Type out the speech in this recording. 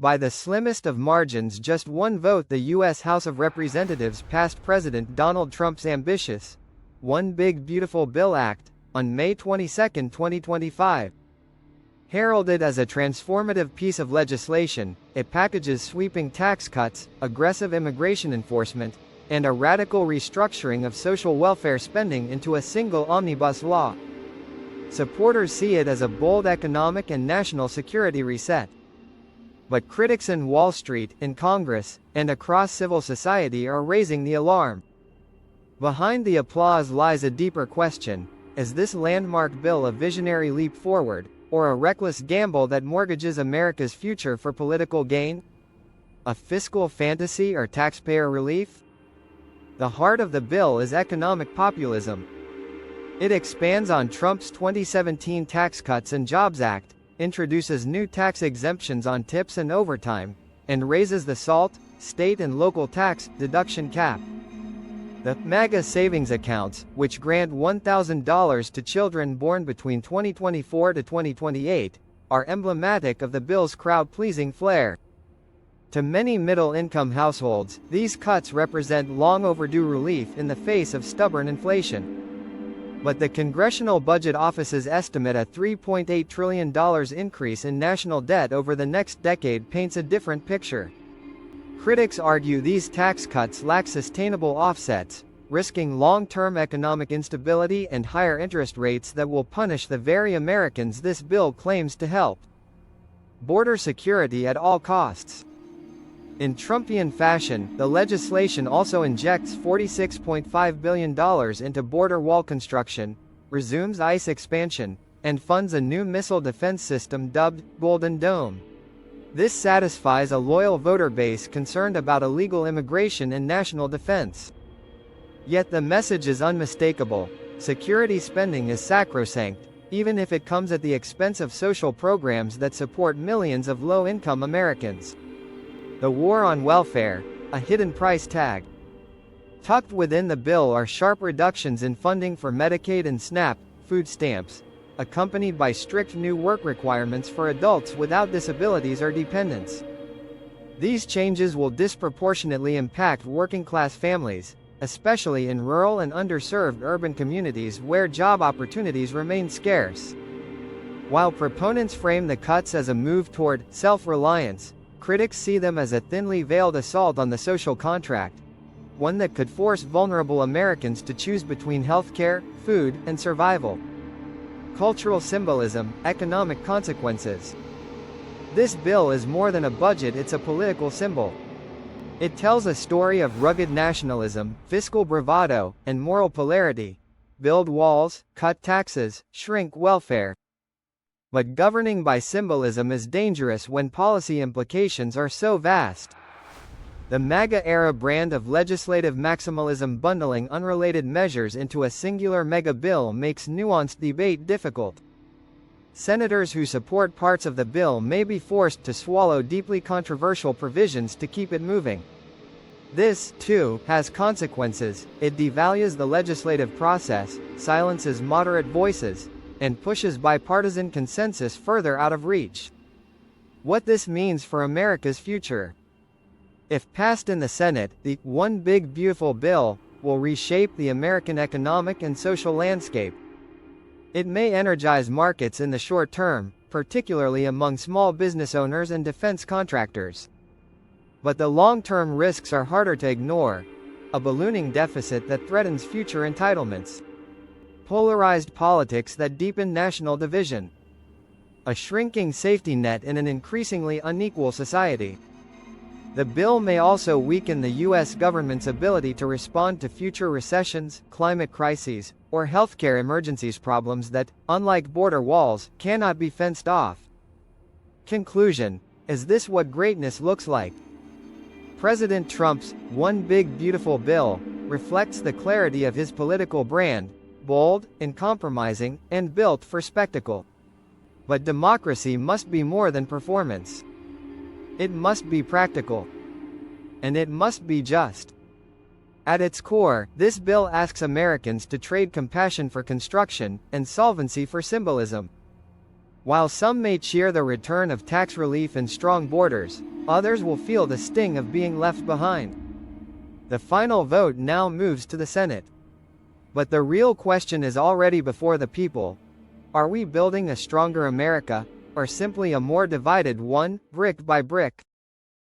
By the slimmest of margins, just one vote, the U.S. House of Representatives passed President Donald Trump's ambitious One Big Beautiful Bill Act on May 22, 2025. Heralded as a transformative piece of legislation, it packages sweeping tax cuts, aggressive immigration enforcement, and a radical restructuring of social welfare spending into a single omnibus law. Supporters see it as a bold economic and national security reset. But critics in Wall Street, in Congress, and across civil society are raising the alarm. Behind the applause lies a deeper question: is this landmark bill a visionary leap forward, or a reckless gamble that mortgages America's future for political gain? A fiscal fantasy or taxpayer relief? The heart of the bill is economic populism. It expands on Trump's 2017 Tax Cuts and Jobs Act, introduces new tax exemptions on tips and overtime, and raises the SALT, state and local tax, deduction cap. The MAGA savings accounts, which grant $1,000 to children born between 2024 to 2028, are emblematic of the bill's crowd-pleasing flair. To many middle-income households, these cuts represent long-overdue relief in the face of stubborn inflation. But the Congressional Budget Office's estimate a $3.8 trillion increase in national debt over the next decade paints a different picture. Critics argue these tax cuts lack sustainable offsets, risking long-term economic instability and higher interest rates that will punish the very Americans this bill claims to help. Border security at all costs. In Trumpian fashion, the legislation also injects $46.5 billion into border wall construction, resumes ICE expansion, and funds a new missile defense system dubbed Golden Dome. This satisfies a loyal voter base concerned about illegal immigration and national defense. Yet the message is unmistakable: security spending is sacrosanct, even if it comes at the expense of social programs that support millions of low-income Americans. The war on welfare, a hidden price tag. Tucked within the bill are sharp reductions in funding for Medicaid and SNAP, food stamps, accompanied by strict new work requirements for adults without disabilities or dependents. These changes will disproportionately impact working-class families, especially in rural and underserved urban communities where job opportunities remain scarce. While proponents frame the cuts as a move toward self-reliance, critics see them as a thinly veiled assault on the social contract, one that could force vulnerable Americans to choose between healthcare, food, and survival. Cultural symbolism, economic consequences. This bill is more than a budget, it's a political symbol. It tells a story of rugged nationalism, fiscal bravado, and moral polarity. Build walls, cut taxes, shrink welfare. But governing by symbolism is dangerous when policy implications are so vast. The MAGA-era brand of legislative maximalism, bundling unrelated measures into a singular mega bill, makes nuanced debate difficult. Senators who support parts of the bill may be forced to swallow deeply controversial provisions to keep it moving. This, too, has consequences. It devalues the legislative process, silences moderate voices, and pushes bipartisan consensus further out of reach. What this means for America's future. If passed in the Senate, the One Big Beautiful Bill will reshape the American economic and social landscape. It may energize markets in the short term, particularly among small business owners and defense contractors. But the long-term risks are harder to ignore: a ballooning deficit that threatens future entitlements, polarized politics that deepen national division, a shrinking safety net in an increasingly unequal society. The bill may also weaken the U.S. government's ability to respond to future recessions, climate crises, or healthcare emergencies, problems that, unlike border walls, cannot be fenced off. Conclusion: is this what greatness looks like? President Trump's One Big Beautiful Bill reflects the clarity of his political brand: bold, uncompromising, and built for spectacle. But democracy must be more than performance. It must be practical. And it must be just. At its core, this bill asks Americans to trade compassion for construction, and solvency for symbolism. While some may cheer the return of tax relief and strong borders, others will feel the sting of being left behind. The final vote now moves to the Senate. But the real question is already before the people. Are we building a stronger America, or simply a more divided one, brick by brick?